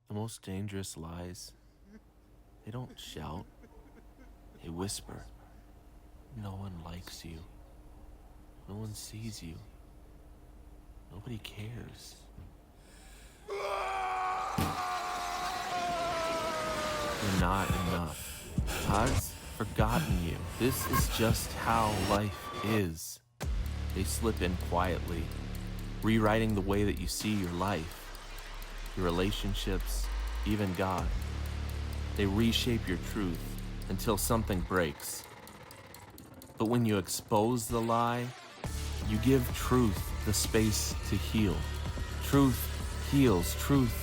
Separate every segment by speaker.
Speaker 1: The most dangerous lies, they don't shout, they whisper. No one likes you. No one sees you. Nobody cares. You're not enough. God's forgotten you. This is just how life is. They slip in quietly, rewriting the way that you see your life, your relationships, even God. They reshape your truth until something breaks. But when you expose the lie, you give truth the space to heal. Truth heals, truth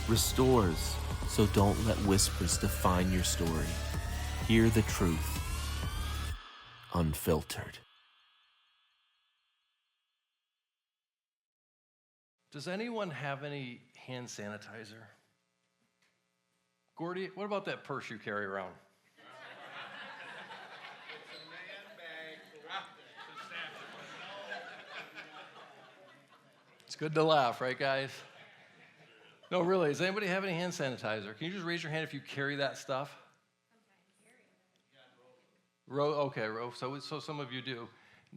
Speaker 1: restores. So don't let whispers define your story. Hear the truth, unfiltered.
Speaker 2: Does anyone have any hand sanitizer? Gordy, what about that purse you carry around?
Speaker 3: It's a man bag
Speaker 2: It's good to laugh, right, guys? No, really, does anybody have any hand sanitizer? Can you just raise your hand if you carry that stuff? Okay, so some of you do.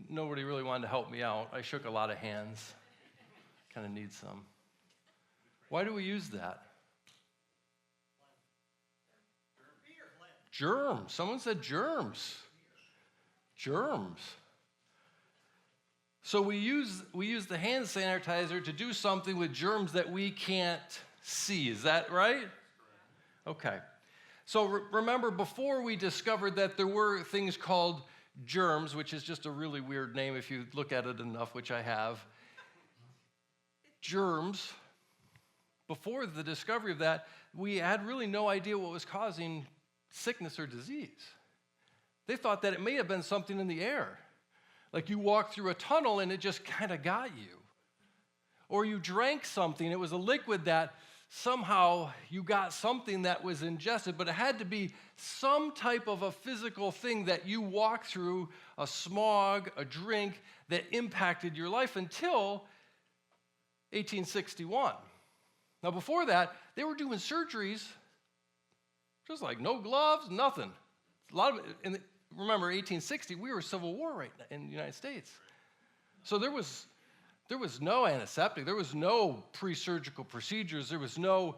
Speaker 2: Nobody really wanted to help me out. I shook a lot of hands. Kind of need some. Why do we use that? Germs. Someone said germs. Germs. So we use the hand sanitizer to do something with germs that we can't see. Is that right? Okay. So remember, before we discovered that there were things called germs, which is just a really weird name if you look at it enough, which I have. Germs, before the discovery of that, we had really no idea what was causing sickness or disease. They thought that it may have been something in the air. Like you walked through a tunnel and it just kind of got you. Or you drank something, it was a liquid that somehow you got something that was ingested, but it had to be some type of a physical thing that you walked through, a smog, a drink, that impacted your life until 1861. Now before that, they were doing surgeries, just like no gloves, nothing. A lot of it, and remember, 1860, we were Civil War right in the United States. So there was no antiseptic. There was no pre-surgical procedures. There was no,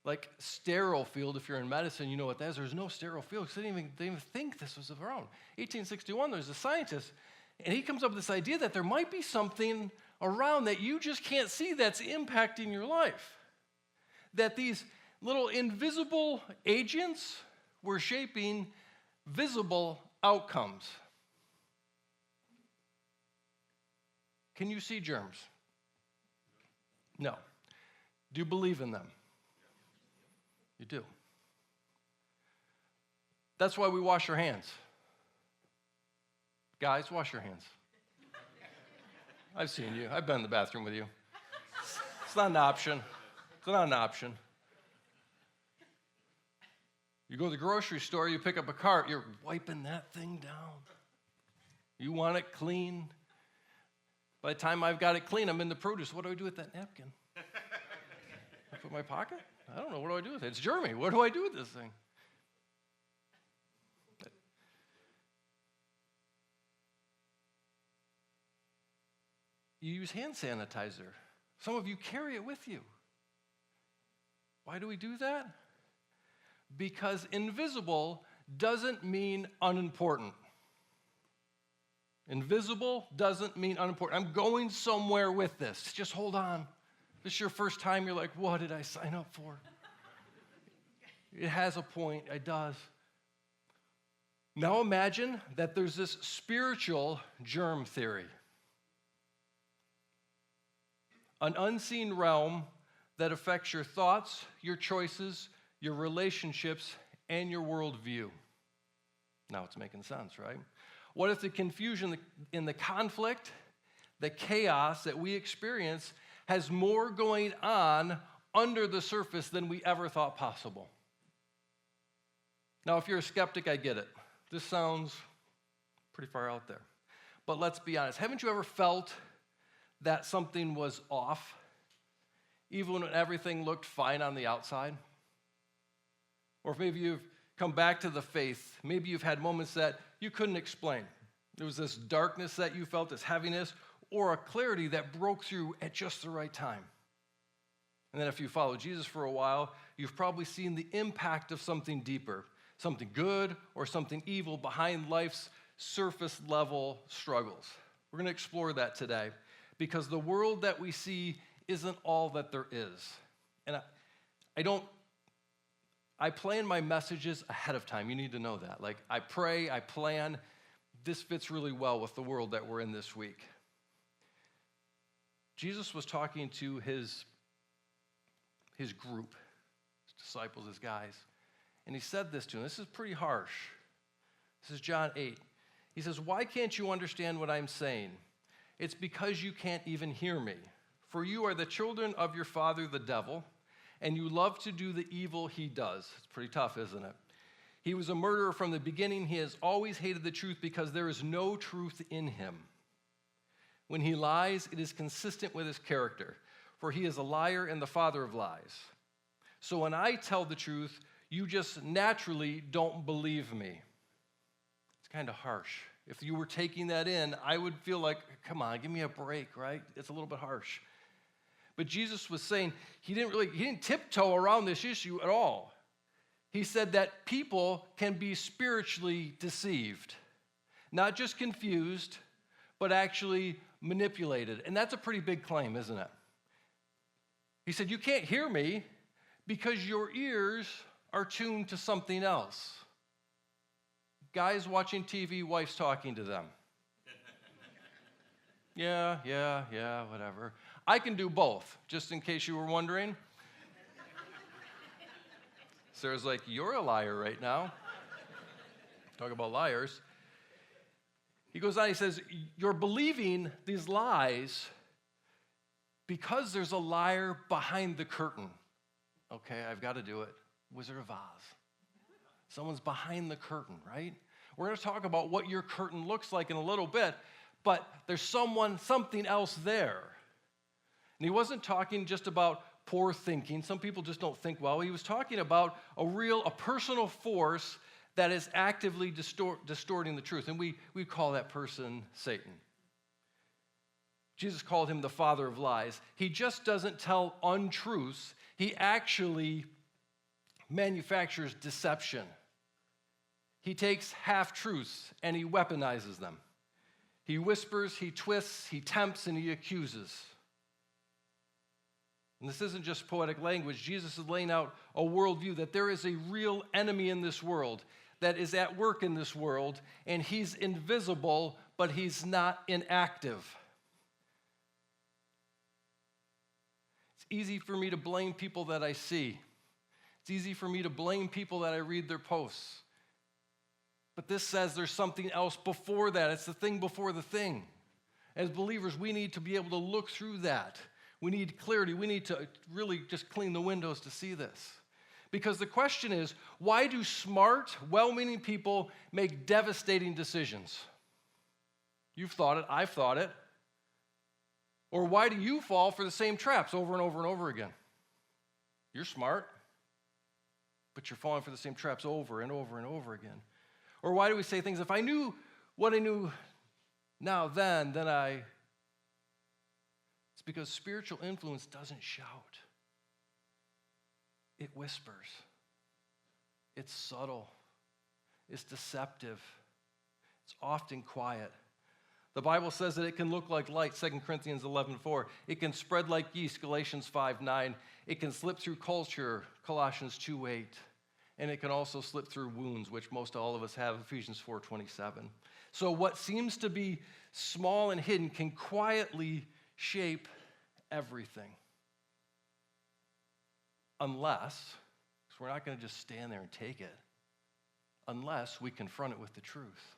Speaker 2: like, sterile field. If you're in medicine, you know what that is. There's no sterile field because they didn't even think this was around. 1861, there's a scientist, and he comes up with this idea that there might be something around that you just can't see that's impacting your life. That these little invisible agents were shaping visible outcomes. Can you see germs? No. Do you believe in them? You do. That's why we wash our hands. Guys, wash your hands. I've seen you. I've been in the bathroom with you. It's not an option. It's not an option. You go to the grocery store, you pick up a cart, you're wiping that thing down. You want it clean. By the time I've got it clean, I'm in the produce. What do I do with that napkin? I put it in my pocket? I don't know. What do I do with it? It's germy. What do I do with this thing? You use hand sanitizer. Some of you carry it with you. Why do we do that? Because invisible doesn't mean unimportant. Invisible doesn't mean unimportant. I'm going somewhere with this. Just hold on. This is your first time. You're like, what did I sign up for? It has a point. It does. Now imagine that there's this spiritual germ theory. An unseen realm that affects your thoughts, your choices, your relationships, and your worldview. Now it's making sense, right? What if the confusion in the conflict, the chaos that we experience has more going on under the surface than we ever thought possible? Now, if you're a skeptic, I get it. This sounds pretty far out there. But let's be honest. Haven't you ever felt that something was off even when everything looked fine on the outside? Or if maybe you've come back to the faith, maybe you've had moments that you couldn't explain. There was this darkness that you felt, this heaviness, or a clarity that broke through at just the right time. And then if you follow Jesus for a while, you've probably seen the impact of something deeper, something good or something evil behind life's surface level struggles. We're going to explore that today because the world that we see isn't all that there is. And I plan my messages ahead of time. You need to know that. Like, I pray, I plan. This fits really well with the world that we're in this week. Jesus was talking to his group, his disciples, his guys, and he said this to them. This is pretty harsh. This is John 8. He says, "Why can't you understand what I'm saying? It's because you can't even hear me. For you are the children of your father, the devil, and you love to do the evil he does." It's pretty tough, isn't it? "He was a murderer from the beginning. He has always hated the truth because there is no truth in him. When he lies, it is consistent with his character, for he is a liar and the father of lies. So when I tell the truth, you just naturally don't believe me." It's kind of harsh. If you were taking that in, I would feel like, come on, give me a break, right? It's a little bit harsh. But Jesus was saying he didn't tiptoe around this issue at all. He said that people can be spiritually deceived, not just confused, but actually manipulated. And that's a pretty big claim, isn't it? He said, you can't hear me because your ears are tuned to something else. Guys watching TV, wives talking to them. Yeah, whatever. I can do both, just in case you were wondering. Sarah's like, you're a liar right now. Talk about liars. He goes on, he says, you're believing these lies because there's a liar behind the curtain. Okay, I've got to do it. Wizard of Oz. Someone's behind the curtain, right? We're going to talk about what your curtain looks like in a little bit, but there's something else there. And he wasn't talking just about poor thinking. Some people just don't think well. He was talking about a personal force that is actively distorting the truth. And we call that person Satan. Jesus called him the father of lies. He just doesn't tell untruths. He actually manufactures deception. He takes half-truths and he weaponizes them. He whispers, he twists, he tempts, and he accuses. And this isn't just poetic language. Jesus is laying out a worldview that there is a real enemy in this world that is at work in this world, and he's invisible, but he's not inactive. It's easy for me to blame people that I see. It's easy for me to blame people that I read their posts. But this says there's something else before that. It's the thing before the thing. As believers, we need to be able to look through that. We need clarity. We need to really just clean the windows to see this. Because the question is, why do smart, well-meaning people make devastating decisions? You've thought it. I've thought it. Or why do you fall for the same traps over and over and over again? You're smart, but you're falling for the same traps over and over and over again. Or why do we say things, if I knew what I knew now then I... It's because spiritual influence doesn't shout. It whispers. It's subtle. It's deceptive. It's often quiet. The Bible says that it can look like light, 2 Corinthians 11:4. It can spread like yeast, Galatians 5:9. It can slip through culture, Colossians 2:8. And it can also slip through wounds, which most all of us have, Ephesians 4:27. So what seems to be small and hidden can quietly shape everything. Unless, because we're not going to just stand there and take it, unless we confront it with the truth.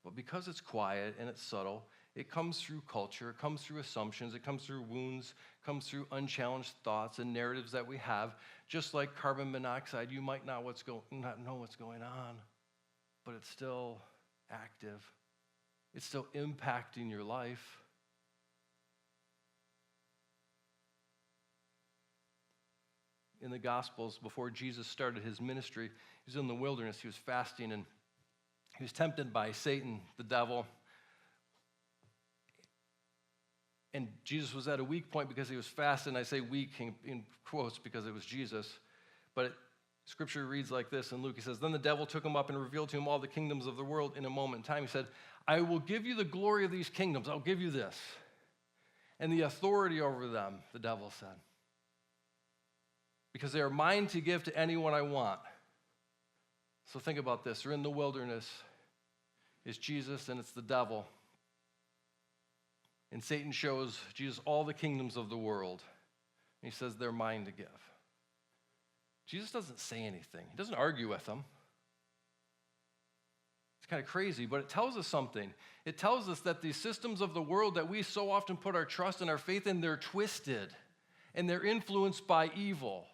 Speaker 2: But because it's quiet and it's subtle, it comes through culture, it comes through assumptions, it comes through wounds, it comes through unchallenged thoughts and narratives that we have. Just like carbon monoxide, you might not know what's going on, but it's still active. It's still impacting your life. in the Gospels before Jesus started his ministry. He was in the wilderness. He was fasting, and he was tempted by Satan, the devil. And Jesus was at a weak point because he was fasting. I say weak in quotes because it was Jesus. But Scripture reads like this in Luke. He says, "Then the devil took him up and revealed to him all the kingdoms of the world in a moment in time." He said, "I will give you the glory of these kingdoms. I'll give you this. And the authority over them," the devil said, "because they are mine to give to anyone I want." So think about this. You're in the wilderness. It's Jesus and it's the devil. And Satan shows Jesus all the kingdoms of the world. And he says they're mine to give. Jesus doesn't say anything. He doesn't argue with them. It's kind of crazy, but it tells us something. It tells us that these systems of the world that we so often put our trust and our faith in, they're twisted and they're influenced by evil.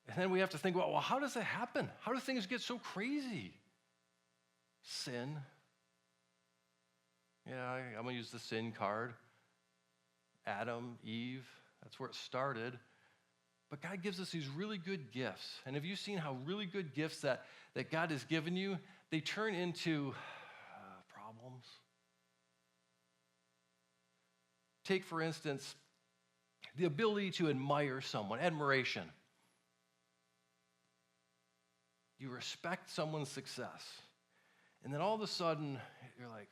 Speaker 2: And then we have to think about, well, how does that happen? How do things get so crazy? Sin. Yeah, I'm going to use the sin card. Adam, Eve, that's where it started. But God gives us these really good gifts. And have you seen how really good gifts that God has given you, they turn into problems? Take, for instance, the ability to admire someone, admiration. You respect someone's success. And then all of a sudden, you're like,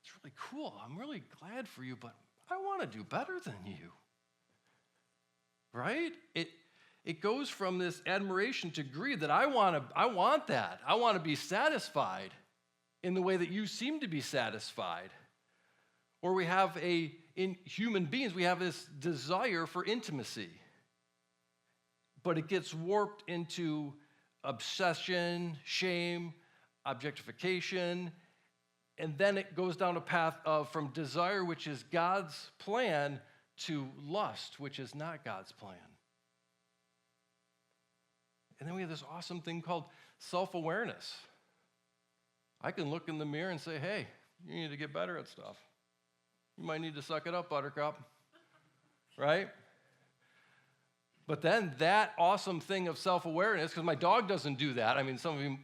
Speaker 2: it's really cool. I'm really glad for you, but I want to do better than you. Right? It goes from this admiration to greed that I want that. I want to be satisfied in the way that you seem to be satisfied. Or we have in human beings, we have this desire for intimacy. But it gets warped into obsession, shame, objectification, and then it goes down a path of from desire, which is God's plan, to lust, which is not God's plan. And then we have this awesome thing called self-awareness. I can look in the mirror and say, hey, you need to get better at stuff. You might need to suck it up, Buttercup. Right? But then that awesome thing of self-awareness, because my dog doesn't do that. I mean, some of you,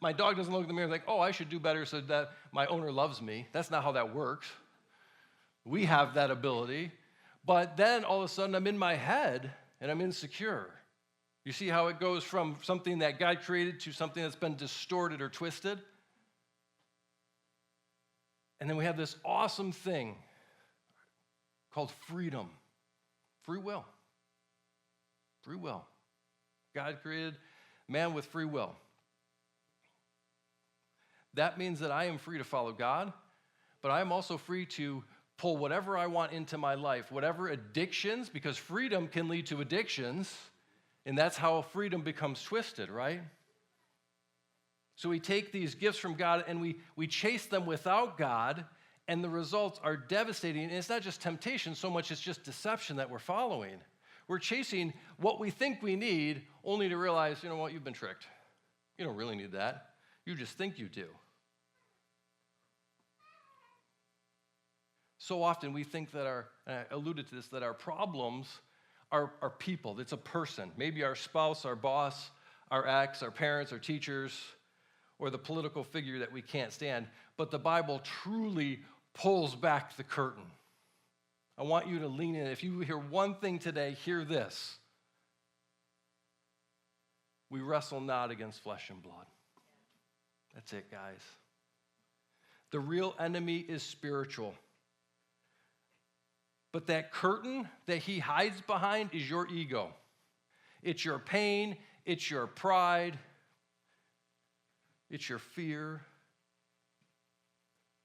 Speaker 2: my dog doesn't look in the mirror and think, oh, I should do better so that my owner loves me. That's not how that works. We have that ability. But then all of a sudden I'm in my head and I'm insecure. You see how it goes from something that God created to something that's been distorted or twisted? And then we have this awesome thing called freedom, free will. Free will. God created man with free will. That means that I am free to follow God, but I am also free to pull whatever I want into my life, whatever addictions, because freedom can lead to addictions, and that's how freedom becomes twisted, right? So we take these gifts from God and we chase them without God, and the results are devastating. And it's not just temptation so much, it's just deception that we're following. We're chasing what we think we need, only to realize, you know what, you've been tricked. You don't really need that. You just think you do. So often we think that and I alluded to this, that our problems are people. It's a person. Maybe our spouse, our boss, our ex, our parents, our teachers, or the political figure that we can't stand. But the Bible truly pulls back the curtain. I want you to lean in. If you hear one thing today, hear this. We wrestle not against flesh and blood. That's it, guys. The real enemy is spiritual. But that curtain that he hides behind is your ego. It's your pain, it's your pride, it's your fear.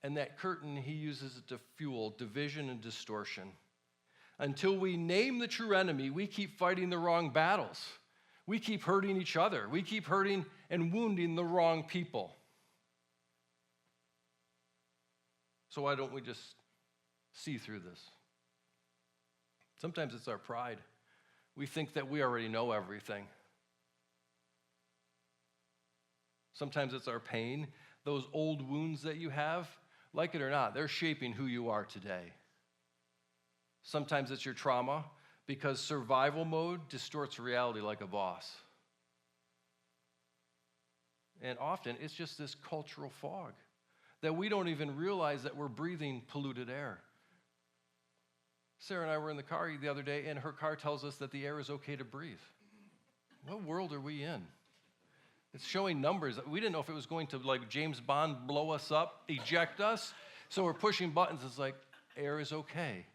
Speaker 2: And that curtain, he uses it to fuel division and distortion. Until we name the true enemy, we keep fighting the wrong battles. We keep hurting each other. We keep hurting and wounding the wrong people. So why don't we just see through this? Sometimes it's our pride. We think that we already know everything. Sometimes it's our pain. Those old wounds that you have, like it or not, they're shaping who you are today. Sometimes it's your trauma, because survival mode distorts reality like a boss. And often it's just this cultural fog that we don't even realize that we're breathing polluted air. Sarah and I were in the car the other day, and her car tells us that the air is okay to breathe. What world are we in? It's showing numbers. We didn't know if it was going to, like James Bond, blow us up, eject us. So we're pushing buttons. It's like, air is okay.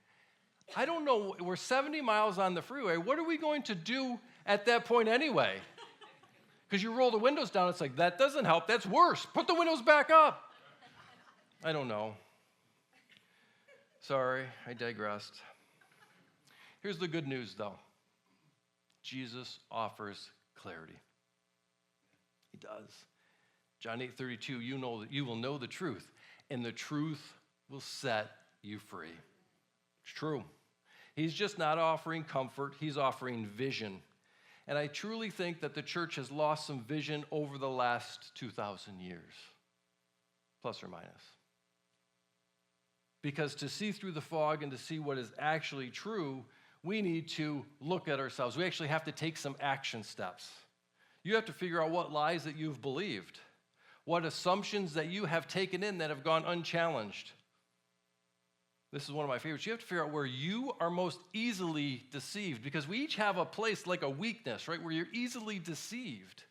Speaker 2: I don't know. We're 70 miles on the freeway. What are we going to do at that point anyway? Because you roll the windows down, it's like, that doesn't help. That's worse. Put the windows back up. I don't know. Sorry, I digressed. Here's the good news, though. Jesus offers clarity. He does. John 8:32, you know that you will know the truth, and the truth will set you free. It's true. He's just not offering comfort, he's offering vision. And I truly think that the church has lost some vision over the last 2,000 years, plus or minus. Because to see through the fog and to see what is actually true, we need to look at ourselves. We actually have to take some action steps. You have to figure out what lies that you've believed, what assumptions that you have taken in that have gone unchallenged. This is one of my favorites. You have to figure out where you are most easily deceived, because we each have a place like a weakness, right, where you're easily deceived.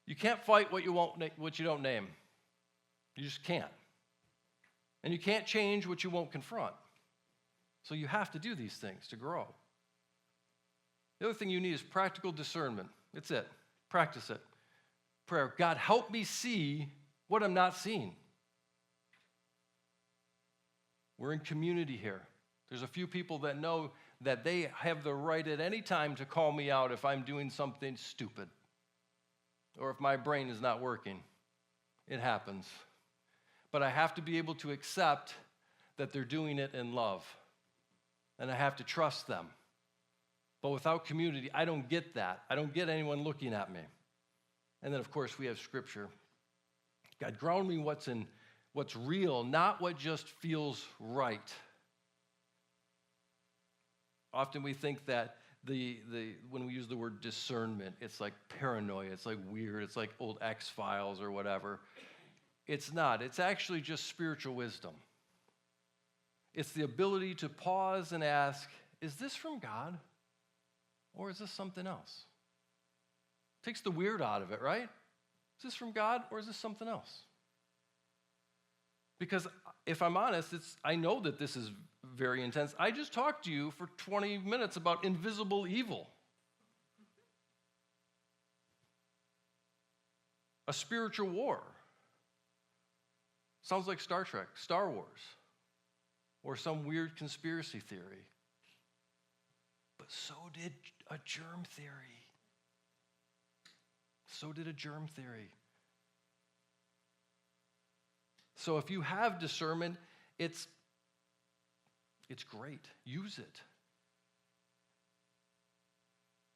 Speaker 2: You can't fight what you don't name. You just can't. And you can't change what you won't confront. So you have to do these things to grow. The other thing you need is practical discernment. It's it. Practice it. Prayer. God, help me see what I'm not seeing. We're in community here. There's a few people that know that they have the right at any time to call me out if I'm doing something stupid or if my brain is not working. It happens. But I have to be able to accept that they're doing it in love. And I have to trust them. But without community, I don't get that. I don't get anyone looking at me. And then, of course, we have Scripture. God, ground me what's real, not what just feels right. Often we think that when we use the word discernment, it's like paranoia, it's like weird, it's like old X-Files or whatever. It's not. It's actually just spiritual wisdom. It's the ability to pause and ask, is this from God or is this something else? Takes the weird out of it, right? Is this from God or is this something else? Because if I'm honest, I know that this is very intense. I just talked to you for 20 minutes about invisible evil. A spiritual war. Sounds like Star Trek, Star Wars, or some weird conspiracy theory. But so did a germ theory. So did a germ theory. So if you have discernment, it's great. Use it.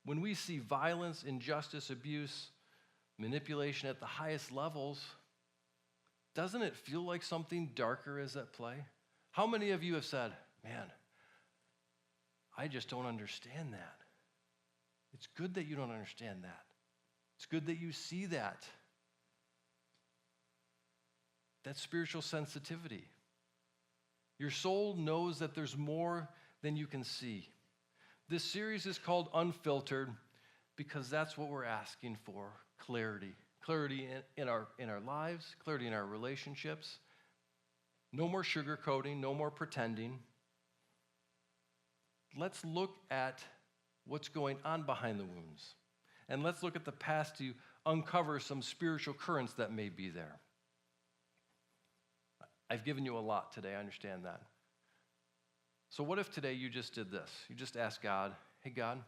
Speaker 2: When we see violence, injustice, abuse, manipulation at the highest levels, doesn't it feel like something darker is at play? How many of you have said, man, I just don't understand that? It's good that you don't understand that. It's good that you see that. That's spiritual sensitivity. Your soul knows that there's more than you can see. This series is called Unfiltered because that's what we're asking for, clarity. Clarity in our lives, clarity in our relationships. No more sugarcoating, no more pretending. Let's look at what's going on behind the wounds. And let's look at the past to uncover some spiritual currents that may be there. I've given you a lot today, I understand that. So what if today you just did this? You just asked God, hey God,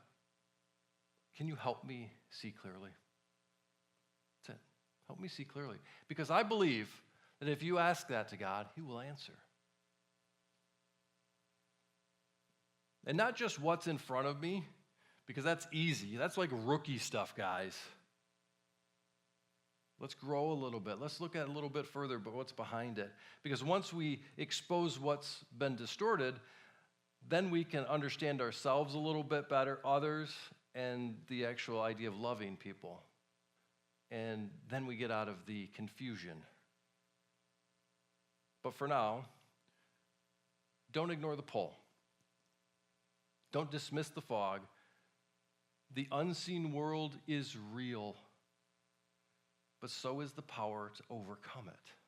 Speaker 2: can you help me see clearly? That's it. Help me see clearly. Because I believe that if you ask that to God, He will answer. And not just what's in front of me, because that's easy. That's like rookie stuff, guys. Let's grow a little bit. Let's look at it a little bit further, but what's behind it. Because once we expose what's been distorted, then we can understand ourselves a little bit better, others, and the actual idea of loving people. And then we get out of the confusion. But for now, don't ignore the pull. Don't dismiss the fog. The unseen world is real, but so is the power to overcome it.